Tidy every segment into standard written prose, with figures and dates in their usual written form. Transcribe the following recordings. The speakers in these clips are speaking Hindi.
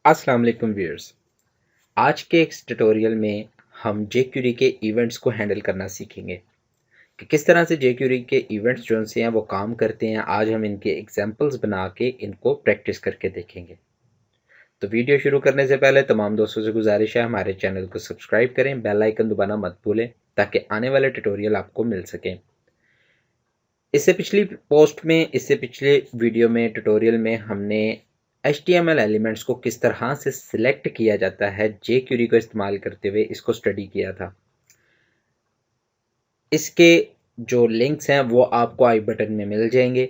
अस्सलाम वालेकुम व्यूअर्स। आज के इस ट्यूटोरियल में हम jQuery के इवेंट्स को हैंडल करना सीखेंगे कि किस तरह से jQuery के इवेंट्स जो से हैं वो काम करते हैं। आज हम इनके एग्जांपल्स बना के इनको प्रैक्टिस करके देखेंगे। तो वीडियो शुरू करने से पहले तमाम दोस्तों से गुजारिश है हमारे चैनल को सब्सक्राइब करें, बेल आइकन दबाना मत भूलें ताकि आने वाले ट्यूटोरियल आपको मिल सकें। इससे पिछले वीडियो में ट्यूटोरियल में हमने HTML एलिमेंट्स को किस तरह से सिलेक्ट किया जाता है jQuery को इस्तेमाल करते हुए इसको स्टडी किया था। इसके जो लिंक्स हैं वो आपको आई बटन में मिल जाएंगे।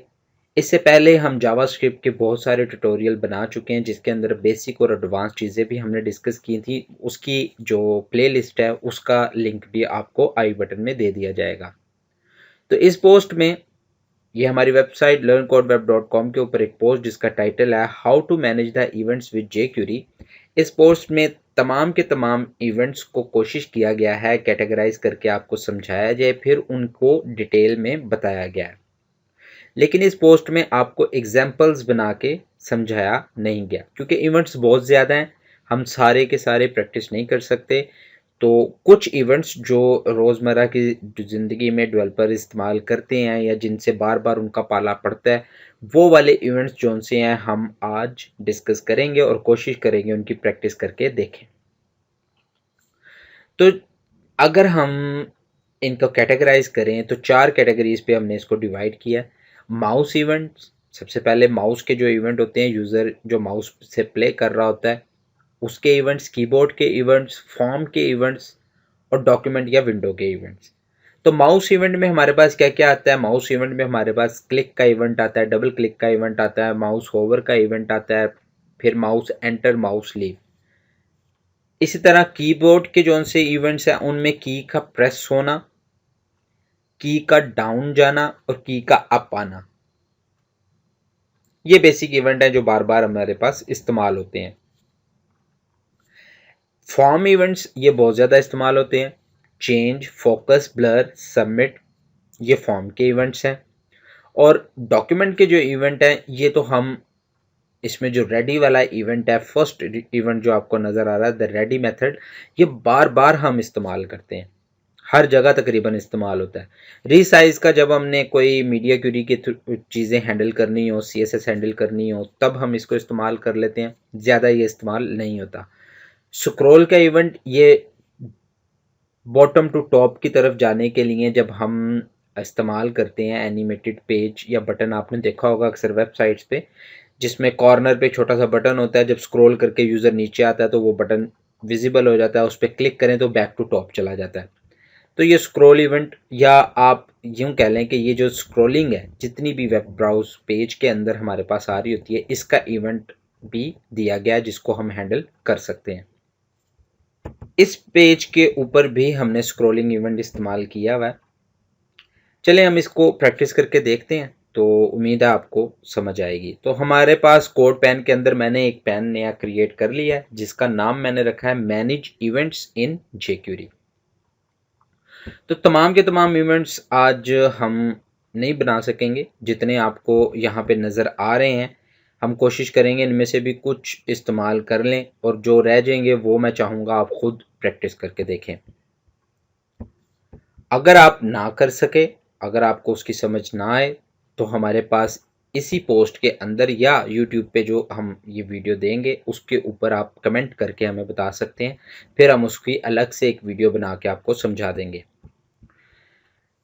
इससे पहले हम जावास्क्रिप्ट के बहुत सारे ट्यूटोरियल बना चुके हैं जिसके अंदर बेसिक और एडवांस चीज़ें भी हमने डिस्कस की थी। उसकी जो प्लेलिस्ट है उसका लिंक भी आपको आई बटन में दे दिया जाएगा। तो इस पोस्ट में ये हमारी वेबसाइट learncodeweb.com के ऊपर एक पोस्ट जिसका टाइटल है how to manage the events with jQuery। इस पोस्ट में तमाम के तमाम इवेंट्स को कोशिश किया गया है कैटेगराइज करके आपको समझाया जाए, फिर उनको डिटेल में बताया गया है। लेकिन इस पोस्ट में आपको एग्जाम्पल्स बना के समझाया नहीं गया क्योंकि इवेंट्स बहुत ज़्यादा हैं, हम सारे के सारे प्रैक्टिस नहीं कर सकते। तो कुछ इवेंट्स जो रोज़मर्रा की ज़िंदगी में डेवलपर इस्तेमाल करते हैं या जिनसे बार बार उनका पाला पड़ता है, वो वाले इवेंट्स जो से हैं हम आज डिस्कस करेंगे और कोशिश करेंगे उनकी प्रैक्टिस करके देखें। तो अगर हम इनको कैटेगराइज करें तो 4 कैटेगरीज पे हमने इसको डिवाइड किया। माउस इवेंट्स, सबसे पहले माउस के जो इवेंट होते हैं, यूज़र जो माउस से प्ले कर रहा होता है उसके इवेंट्स, कीबोर्ड के इवेंट्स, फॉर्म के इवेंट्स और डॉक्यूमेंट या विंडो के इवेंट्स। तो माउस इवेंट में हमारे पास क्या क्या आता है? माउस इवेंट में हमारे पास क्लिक का इवेंट आता है, डबल क्लिक का इवेंट आता है, माउस होवर का इवेंट आता है, फिर माउस एंटर, माउस लीव। इसी तरह कीबोर्ड के जो से इवेंट्स हैं उनमें की का प्रेस होना, की का डाउन जाना और की का अप आना, ये बेसिक इवेंट है जो बार बार हमारे पास इस्तेमाल होते हैं। फॉर्म इवेंट्स ये बहुत ज़्यादा इस्तेमाल होते हैं। चेंज, फोकस, ब्लर, सबमिट, ये फॉर्म के इवेंट्स हैं। और डॉक्यूमेंट के जो इवेंट हैं ये तो हम इसमें जो रेडी वाला इवेंट है, फर्स्ट इवेंट जो आपको नज़र आ रहा है द रेडी मेथड, ये बार बार हम इस्तेमाल करते हैं, हर जगह तकरीबन इस्तेमाल होता है। रीसाइज का जब हमने कोई मीडिया क्यूरी की चीज़ें हैंडल करनी हो, CSS हैंडल करनी हो, तब हम इसको इस्तेमाल कर लेते हैं, ज़्यादा ये इस्तेमाल नहीं होता। स्क्रॉल का इवेंट ये बॉटम टू टॉप की तरफ जाने के लिए जब हम इस्तेमाल करते हैं एनिमेटेड पेज या बटन, आपने देखा होगा अक्सर वेबसाइट्स पे जिसमें कॉर्नर पे छोटा सा बटन होता है, जब स्क्रॉल करके यूज़र नीचे आता है तो वो बटन विजिबल हो जाता है, उस पर क्लिक करें तो बैक टू टॉप चला जाता है। तो ये स्क्रॉल इवेंट, या आप यूँ कह लें कि ये जो स्क्रॉलिंग है जितनी भी वेब ब्राउज पेज के अंदर हमारे पास आ रही होती है, इसका इवेंट भी दिया गया है जिसको हम हैंडल कर सकते हैं। इस पेज के ऊपर भी हमने स्क्रॉलिंग इवेंट इस्तेमाल किया हुआ है। चलें हम इसको प्रैक्टिस करके देखते हैं, तो उम्मीद है आपको समझ आएगी। तो हमारे पास कोड पैन के अंदर मैंने एक पैन नया क्रिएट कर लिया है जिसका नाम मैंने रखा है मैनेज इवेंट्स इन jQuery। तो तमाम के तमाम इवेंट्स आज हम नहीं बना सकेंगे जितने आपको यहाँ पे नज़र आ रहे हैं। हम कोशिश करेंगे इनमें से भी कुछ इस्तेमाल कर लें और जो रह जाएंगे वो मैं चाहूँगा आप खुद प्रैक्टिस करके देखें। अगर आप ना कर सके, अगर आपको उसकी समझ ना आए, तो हमारे पास इसी पोस्ट के अंदर या यूट्यूब पे जो हम ये वीडियो देंगे उसके ऊपर आप कमेंट करके हमें बता सकते हैं, फिर हम उसकी अलग से एक वीडियो बना के आपको समझा देंगे।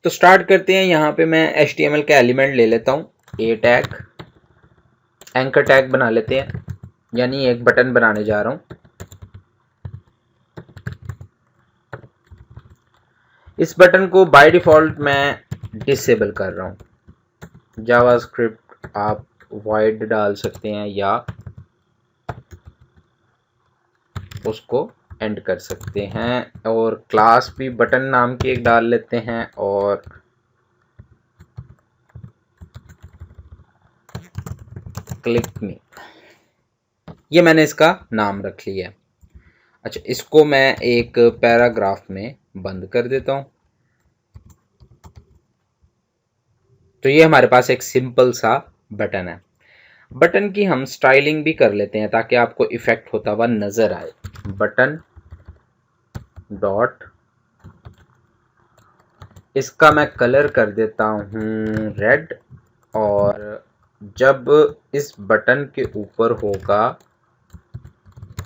तो स्टार्ट करते हैं। यहाँ पे मैं HTML का एलिमेंट ले लेता हूँ, ए टैग, एंकर टैग बना लेते हैं, यानी एक बटन बनाने जा रहा हूँ। इस बटन को बाय डिफ़ॉल्ट मैं डिसेबल कर रहा हूँ। जावास्क्रिप्ट आप वाइड डाल सकते हैं या उसको एंड कर सकते हैं, और क्लास भी बटन नाम की एक डाल लेते हैं और क्लिक मी, ये मैंने इसका नाम रख लिया है। अच्छा, इसको मैं एक पैराग्राफ में बंद कर देता हूँ। तो ये हमारे पास एक सिंपल सा बटन है। बटन की हम स्टाइलिंग भी कर लेते हैं ताकि आपको इफेक्ट होता हुआ नजर आए। बटन डॉट, इसका मैं कलर कर देता हूँ रेड, और जब इस बटन के ऊपर होगा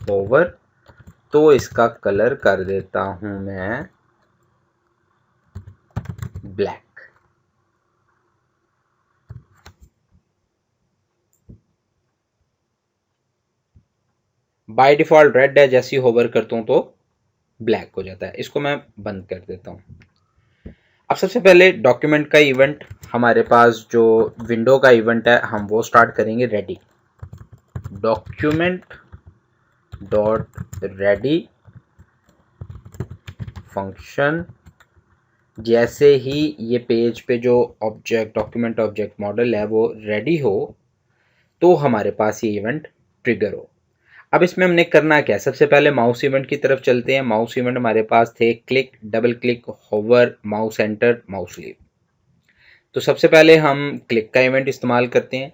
होवर तो इसका कलर कर देता हूँ मैं ब्लैक। बाय डिफॉल्ट रेड है, जैसे ही होवर करता हूँ तो ब्लैक हो जाता है। इसको मैं बंद कर देता हूँ। अब सबसे पहले डॉक्यूमेंट का इवेंट, हमारे पास जो विंडो का इवेंट है हम वो स्टार्ट करेंगे। Ready document dot ready function. जैसे ही ये पेज पे जो ऑब्जेक्ट डॉक्यूमेंट ऑब्जेक्ट मॉडल है वो रेडी हो तो हमारे पास ये इवेंट ट्रिगर हो। अब इसमें हमने करना क्या है, सबसे पहले माउस इवेंट की तरफ चलते हैं। माउस इवेंट हमारे पास थे click, double click, hover, mouse enter, mouse leave. तो सबसे पहले हम क्लिक का इवेंट इस्तेमाल करते हैं।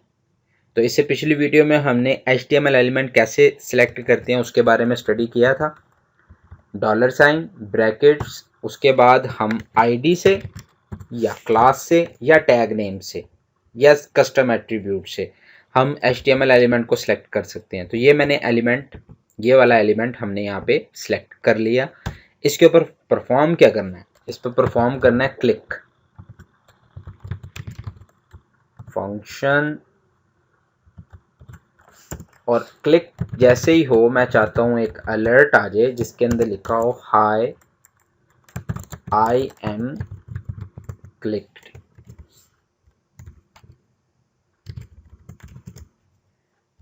तो इससे पिछली वीडियो में हमने HTML एलिमेंट कैसे सिलेक्ट करते हैं उसके बारे में स्टडी किया था। डॉलर साइन, ब्रैकेट्स, उसके बाद हम आईडी से या क्लास से या टैग नेम से या कस्टम एट्रीब्यूट से हम HTML एलिमेंट को सिलेक्ट कर सकते हैं। तो ये मैंने एलिमेंट, ये वाला एलिमेंट हमने यहाँ पे सिलेक्ट कर लिया। इसके ऊपर परफॉर्म क्या करना है, इस पर परफॉर्म करना है क्लिक फंक्शन। और क्लिक जैसे ही हो मैं चाहता हूँ एक अलर्ट आ जाए जिसके अंदर लिखा हो हाय आई एम क्लिक्ड।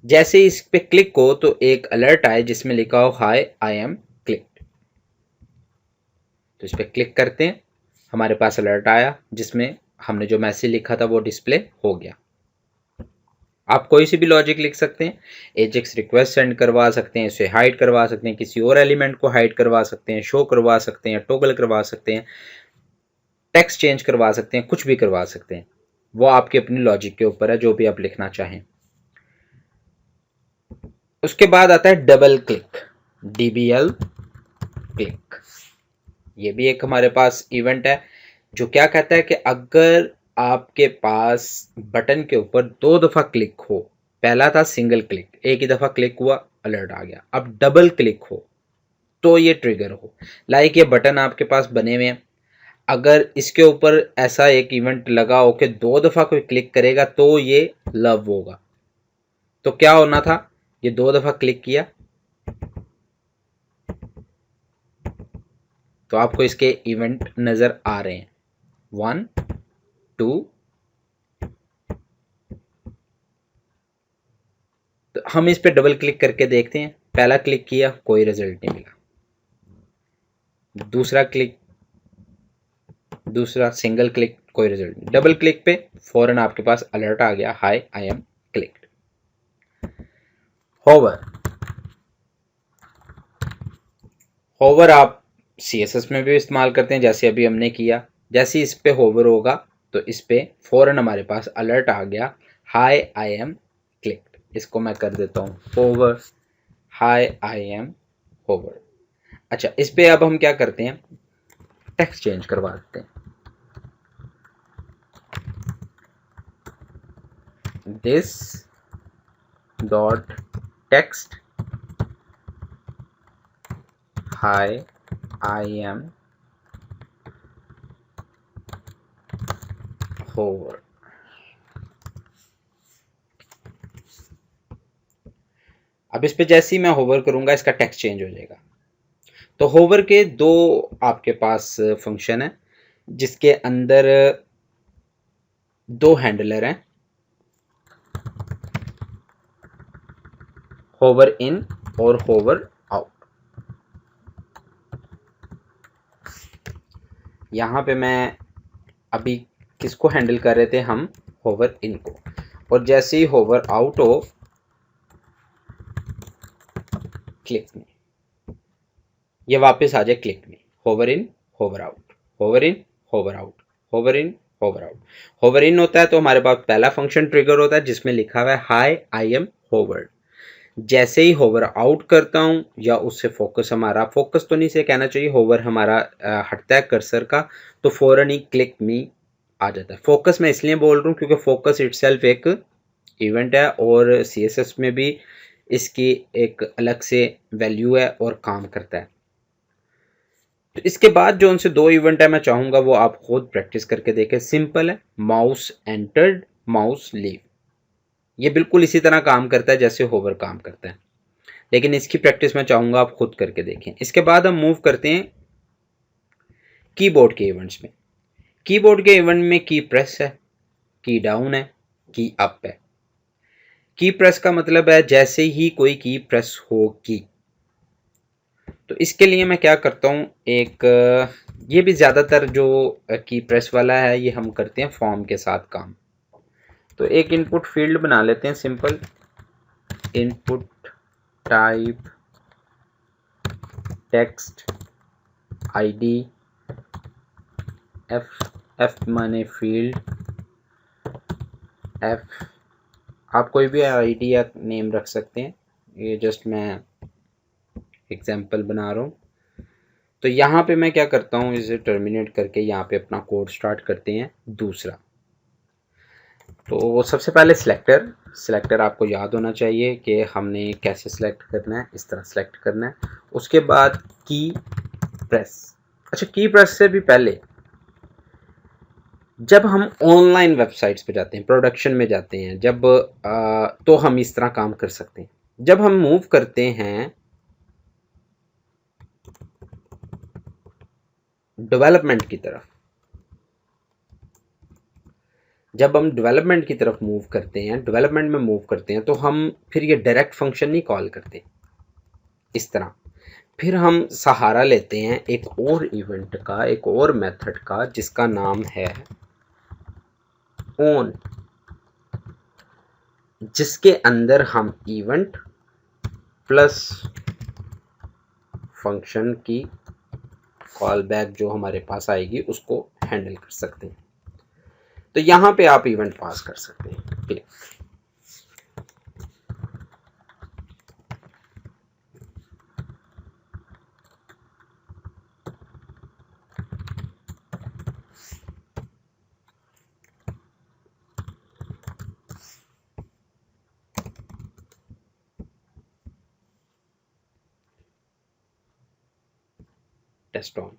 जैसे इस पे क्लिक हो तो एक अलर्ट आए जिसमें लिखा हो हाय आई एम क्लिक्ड। तो इस पे क्लिक करते हैं, हमारे पास अलर्ट आया जिसमें हमने जो मैसेज लिखा था वो डिस्प्ले हो गया। आप कोई सी भी लॉजिक लिख सकते हैं, एजेक्स रिक्वेस्ट सेंड करवा सकते हैं, इसे हाइड करवा सकते हैं, किसी और एलिमेंट को हाइड करवा सकते हैं, शो करवा सकते हैं, टॉगल करवा सकते हैं, टेक्स्ट चेंज करवा सकते हैं, कुछ भी करवा सकते हैं। वो आपकी अपनी लॉजिक के ऊपर है, जो भी आप लिखना चाहें। उसके बाद आता है डबल क्लिक, DBL क्लिक। ये भी एक हमारे पास इवेंट है जो क्या कहता है कि अगर आपके पास बटन के ऊपर 2 दफ़ा क्लिक हो, पहला था सिंगल क्लिक, एक ही दफ़ा क्लिक हुआ अलर्ट आ गया, अब डबल क्लिक हो तो ये ट्रिगर हो। लाइक ये बटन आपके पास बने हुए हैं, अगर इसके ऊपर ऐसा एक इवेंट लगा हो कि 2 दफ़ा कोई क्लिक करेगा तो ये लव होगा। तो क्या होना था, ये 2 दफ़ा क्लिक किया तो आपको इसके इवेंट नज़र आ रहे हैं 1 2। तो हम इस पे डबल क्लिक करके देखते हैं। पहला क्लिक किया कोई रिजल्ट नहीं मिला, दूसरा क्लिक, दूसरा सिंगल क्लिक, कोई रिजल्ट नहीं, डबल क्लिक पे फौरन आपके पास अलर्ट आ गया hi I am clicked. Hover, hover आप CSS में भी इस्तेमाल करते हैं जैसे अभी हमने किया। जैसे इस पे होवर होगा तो इस पे फौरन हमारे पास अलर्ट आ गया हाय आई एम क्लिक्ड। इसको मैं कर देता हूँ hover, hi I am hover. अच्छा, इस पे अब हम क्या करते हैं, टेक्स्ट चेंज करवा देते हैं। This dot text hi I am hover. अब इस पे जैसे ही मैं होवर करूंगा इसका टेक्स्ट चेंज हो जाएगा। तो होवर के 2 आपके पास फंक्शन है जिसके अंदर 2 हैंडलर हैं, होवर इन और होवर आउट। यहाँ पे मैं अभी किसको हैंडल कर रहे थे, हम होवर इन को। और जैसे ही होवर आउट हो क्लिक में, ये वापस आ जाए क्लिक में। होवर इन होवर आउट, होवर इन होवर आउट, होवर इन होवर आउट। होवर इन होता है तो हमारे पास पहला फंक्शन ट्रिगर होता है जिसमें लिखा हुआ है हाय आई एम होवर्ड। जैसे ही होवर आउट करता हूँ या उससे फोकस हमारा, फोकस तो नहीं से कहना चाहिए, होवर हमारा हटता है कर्सर का, तो फौरन ही क्लिक मी आ जाता है। फोकस मैं इसलिए बोल रहा हूँ क्योंकि फोकस इटसेल्फ एक इवेंट है और सीएसएस में भी इसकी एक अलग से वैल्यू है और काम करता है। तो इसके बाद जो उनसे दो इवेंट है मैं चाहूंगा वो आप खुद प्रैक्टिस करके देखें। सिंपल है, माउस एंटर्ड, माउस लीव। ये बिल्कुल इसी तरह काम करता है जैसे होवर काम करता है, लेकिन इसकी प्रैक्टिस मैं चाहूंगा आप खुद करके देखें। इसके बाद हम मूव करते हैं कीबोर्ड के इवेंट्स में। कीबोर्ड के इवेंट में की प्रेस है, की डाउन है, की अप है। की प्रेस का मतलब है जैसे ही कोई की प्रेस होगी। तो इसके लिए मैं क्या करता हूँ, एक ये भी ज़्यादातर जो की प्रेस वाला है ये हम करते हैं फॉर्म के साथ काम। तो एक इनपुट फील्ड बना लेते हैं simple, input type text ID, F माने फील्ड, एफ आप कोई भी आईडी या नेम रख सकते हैं, ये जस्ट मैं एग्जांपल बना रहा हूँ। तो यहाँ पे मैं क्या करता हूँ, इसे टर्मिनेट करके यहाँ पे अपना कोड स्टार्ट करते हैं दूसरा। तो सबसे पहले सिलेक्टर आपको याद होना चाहिए कि हमने कैसे सिलेक्ट करना है, इस तरह सिलेक्ट करना है। उसके बाद की प्रेस। अच्छा, की प्रेस से भी पहले जब हम ऑनलाइन वेबसाइट्स पे जाते हैं, प्रोडक्शन में जाते हैं, जब तो हम इस तरह काम कर सकते हैं। जब हम मूव करते हैं डेवलपमेंट की तरफ, जब हम डेवलपमेंट की तरफ मूव करते हैं, डेवलपमेंट में मूव करते हैं, तो हम फिर ये डायरेक्ट फंक्शन नहीं कॉल करते इस तरह। फिर हम सहारा लेते हैं एक और इवेंट का, एक और मेथड का, जिसका नाम है ऑन, जिसके अंदर हम इवेंट प्लस फंक्शन की कॉल बैक जो हमारे पास आएगी उसको हैंडल कर सकते हैं। तो यहां पे आप इवेंट पास कर सकते हैं। क्लिक। Test on.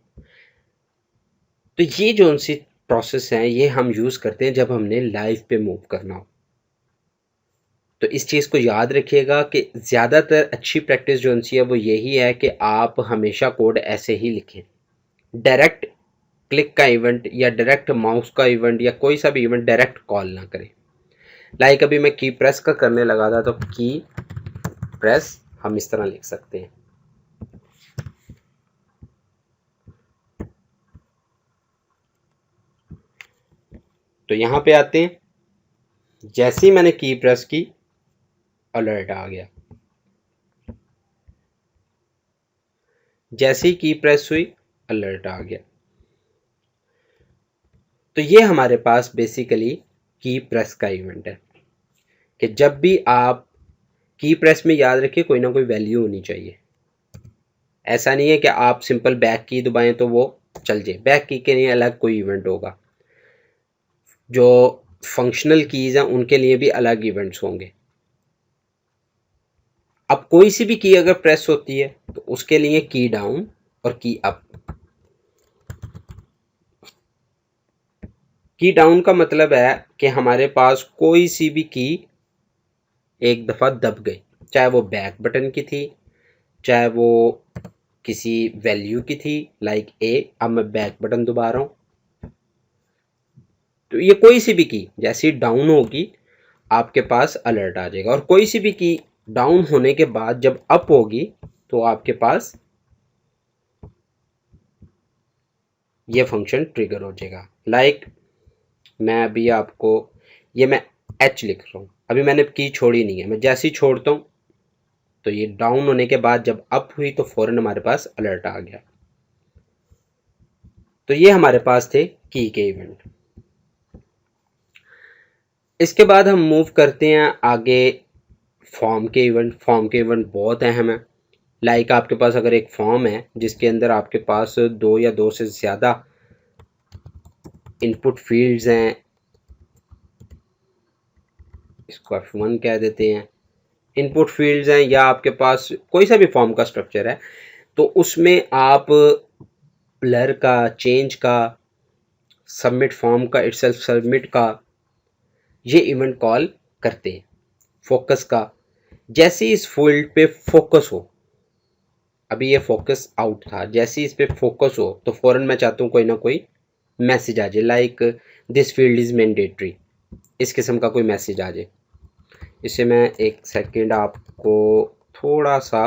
तो ये जो सी प्रोसेस है ये हम यूज करते हैं जब हमने लाइव पे मूव करना हो। तो इस चीज़ को याद रखिएगा कि ज़्यादातर अच्छी प्रैक्टिस जो सी है वो यही है कि आप हमेशा कोड ऐसे ही लिखें। डायरेक्ट क्लिक का इवेंट या डायरेक्ट माउस का इवेंट या कोई सा भी इवेंट डायरेक्ट कॉल ना करें। लाइक अभी मैं की प्रेस का करने लगा था, तो की प्रेस हम इस तरह लिख सकते हैं। तो यहां पे आते हैं, जैसे ही मैंने की प्रेस की अलर्ट आ गया, जैसे ही की प्रेस हुई अलर्ट आ गया। तो ये हमारे पास बेसिकली की प्रेस का इवेंट है कि जब भी आप की प्रेस में, याद रखिए कोई ना कोई वैल्यू होनी चाहिए। ऐसा नहीं है कि आप सिंपल बैक की दबाएं तो वो चल जाए, बैक की के लिए अलग कोई इवेंट होगा। जो फंक्शनल कीज हैं उनके लिए भी अलग इवेंट्स होंगे। अब कोई सी भी की अगर प्रेस होती है तो उसके लिए की डाउन और की अप। की डाउन का मतलब है कि हमारे पास कोई सी भी की एक दफ़ा दब गई, चाहे वो बैक बटन की थी, चाहे वो किसी वैल्यू की थी लाइक ए। अब मैं बैक बटन दबा रहा हूं, तो ये कोई सी भी की जैसी डाउन होगी आपके पास अलर्ट आ जाएगा, और कोई सी भी की डाउन होने के बाद जब अप होगी तो आपके पास ये फंक्शन ट्रिगर हो जाएगा। लाइक मैं अभी आपको, ये मैं एच लिख रहा हूँ, अभी मैंने की छोड़ी नहीं है, मैं जैसे ही छोड़ता हूँ तो ये डाउन होने के बाद जब अप हुई तो फौरन हमारे पास अलर्ट आ गया। तो ये हमारे पास थे की के इवेंट। इसके बाद हम मूव करते हैं आगे फॉर्म के इवेंट। फॉर्म के इवेंट बहुत अहम है। लाइक आपके पास अगर एक फॉर्म है जिसके अंदर आपके पास 2 या 2 से ज़्यादा इनपुट फील्ड्स हैं, इसको F1 कह देते हैं, इनपुट फील्ड्स हैं, या आपके पास कोई सा भी फॉर्म का स्ट्रक्चर है, तो उसमें आप ब्लर का, चेंज का, सबमिट फॉर्म का, इटसेल्फ सबमिट का ये इवेंट कॉल करते हैं। फोकस का, जैसे इस फील्ड पे फोकस हो, अभी ये फोकस आउट था, जैसे ही इस पे फोकस हो तो फौरन मैं चाहता हूँ कोई ना कोई मैसेज आ जाए, like this field is mandatory, इस किस्म का कोई मैसेज आ जाए। इसे मैं एक सेकेंड आपको थोड़ा सा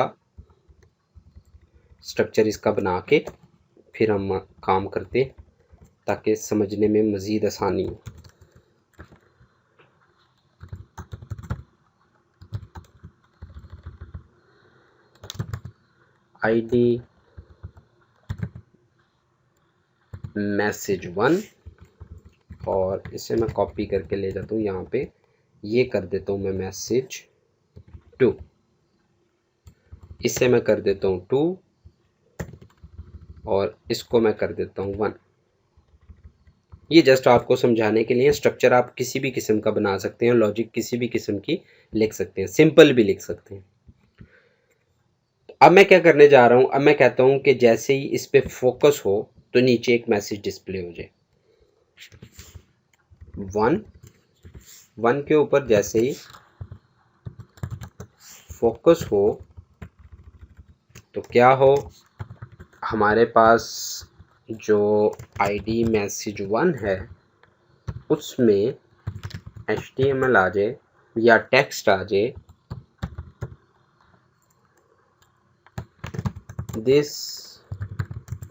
स्ट्रक्चर इसका बना के फिर हम काम करते ताकि समझने में मज़ीद आसानी हो। आईडी मैसेज 1 और इसे मैं कॉपी करके ले जाता हूँ यहाँ पे, ये कर देता हूँ मैं मैसेज 2, इसे मैं कर देता हूँ 2 और इसको मैं कर देता हूँ 1। ये जस्ट आपको समझाने के लिए। स्ट्रक्चर आप किसी भी किस्म का बना सकते हैं, लॉजिक किसी भी किस्म की लिख सकते हैं, सिंपल भी लिख सकते हैं। अब मैं क्या करने जा रहा हूँ, अब मैं कहता हूँ कि जैसे ही इस पे फोकस हो तो नीचे एक मैसेज डिस्प्ले हो जाए 1 के ऊपर जैसे ही फोकस हो तो क्या हो, हमारे पास जो आईडी मैसेज 1 है उसमें HTML आ जाए या टेक्स्ट आ जाए, दिस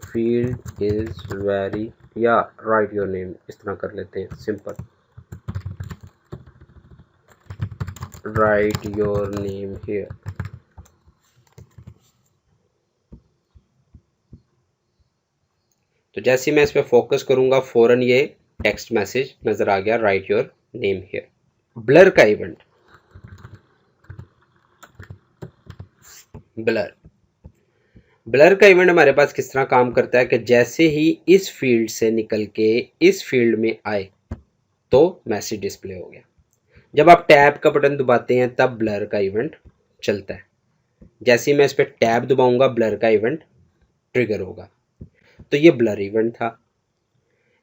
फील्ड इज वेरी, या राइट योर नेम, इस तरह कर लेते हैं simple, right your name here. तो जैसे मैं इस पर फोकस करूंगा फौरन ये टेक्स्ट मैसेज नजर आ गया, right your name here. Blur का इवेंट, ब्लर का इवेंट हमारे पास किस तरह काम करता है कि जैसे ही इस फील्ड से निकल के इस फील्ड में आए तो मैसेज डिस्प्ले हो गया। जब आप टैब का बटन दबाते हैं तब ब्लर का इवेंट चलता है। जैसे ही मैं इस पर टैब दबाऊंगा ब्लर का इवेंट ट्रिगर होगा। तो ये ब्लर इवेंट था।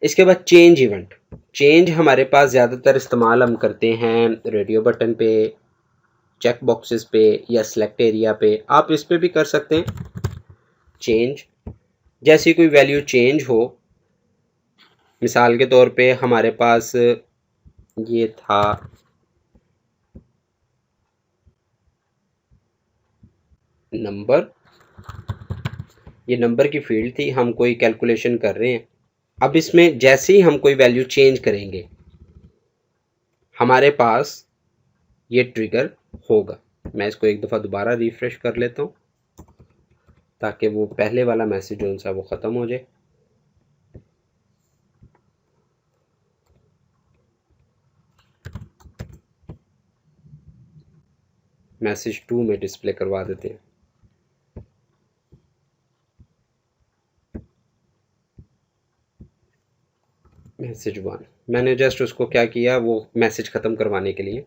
इसके बाद चेंज इवेंट। चेंज हमारे पास ज़्यादातर इस्तेमाल हम करते हैं रेडियो बटन पे, चेक बॉक्सेस पे या सेलेक्ट एरिया पे। आप इस पे भी कर सकते हैं चेंज। जैसी कोई वैल्यू चेंज हो, मिसाल के तौर पे हमारे पास ये था नंबर, ये नंबर की फील्ड थी, हम कोई कैलकुलेशन कर रहे हैं। अब इसमें जैसे ही हम कोई वैल्यू चेंज करेंगे हमारे पास ये ट्रिगर होगा। मैं इसको एक दफ़ा दोबारा रिफ्रेश कर लेता हूँ ताकि वो पहले वाला मैसेज जो सा वो ख़त्म हो जाए। मैसेज 2 में डिस्प्ले करवा देते हैं। मैसेज 1 मैंने जस्ट उसको क्या किया, वो मैसेज ख़त्म करवाने के लिए।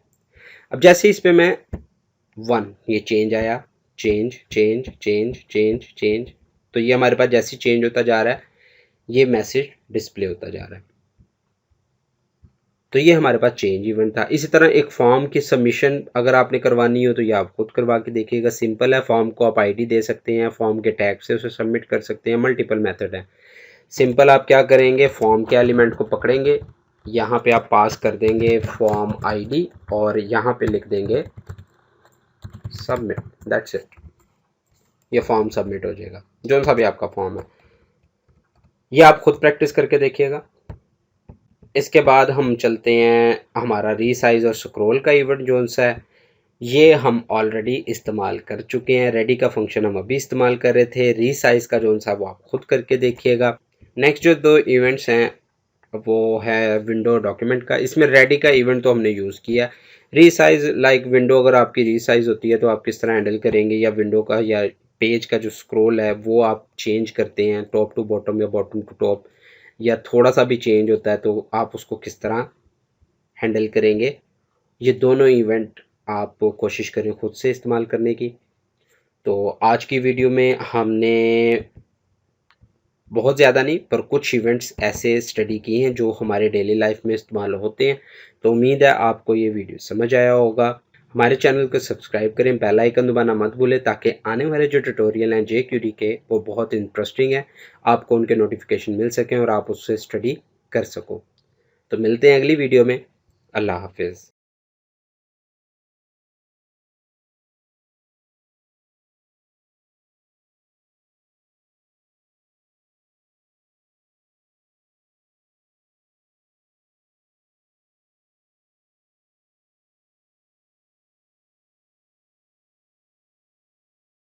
अब जैसे इस पे मैं 1, ये चेंज आया, change change change change change, तो ये हमारे पास जैसे चेंज होता जा रहा है ये मैसेज डिस्प्ले होता जा रहा है। तो ये हमारे पास चेंज इवेंट था। इसी तरह एक फॉर्म की सबमिशन अगर आपने करवानी हो तो ये आप खुद करवा के देखिएगा। सिंपल है, फॉर्म को आप आईडी दे सकते हैं, फॉर्म के टैग से उसे सबमिट कर सकते हैं, मल्टीपल मेथड है। सिंपल आप क्या करेंगे, फॉर्म के एलिमेंट को पकड़ेंगे, यहाँ पे आप पास कर देंगे फॉर्म आईडी और यहाँ पे लिख देंगे सबमिट, दैट्स इट। ये फॉर्म सबमिट हो जाएगा जो सा भी आपका फॉर्म है। ये आप खुद प्रैक्टिस करके देखिएगा। इसके बाद हम चलते हैं हमारा रीसाइज और स्क्रॉल का इवेंट जो सा है, ये हम ऑलरेडी इस्तेमाल कर चुके हैं। रेडी का फंक्शन हम अभी इस्तेमाल कर रहे थे। रीसाइज का जो सा वो आप खुद करके देखिएगा। नेक्स्ट जो 2 इवेंट्स हैं वो है विंडो डॉक्यूमेंट का। इसमें रेडी का इवेंट तो हमने यूज़ किया। रीसाइज लाइक विंडो अगर आपकी रीसाइज होती है तो आप किस तरह हैंडल करेंगे, या विंडो का या पेज का जो स्क्रॉल है वो आप चेंज करते हैं टॉप टू बॉटम या बॉटम टू टॉप, या थोड़ा सा भी चेंज होता है तो आप उसको किस तरह हैंडल करेंगे। ये दोनों इवेंट आप कोशिश करें खुद से इस्तेमाल करने की। तो आज की वीडियो में हमने बहुत ज़्यादा नहीं पर कुछ इवेंट्स ऐसे स्टडी किए हैं जो हमारे डेली लाइफ में इस्तेमाल होते हैं। तो उम्मीद है आपको ये वीडियो समझ आया होगा। हमारे चैनल को सब्सक्राइब करें, बेल आइकन दबाना मत भूलें ताकि आने वाले जो ट्यूटोरियल हैं JQD के वो बहुत इंटरेस्टिंग है, आपको उनके नोटिफिकेशन मिल सकें और आप उससे स्टडी कर सको। तो मिलते हैं अगली वीडियो में। अल्लाह हाफिज़।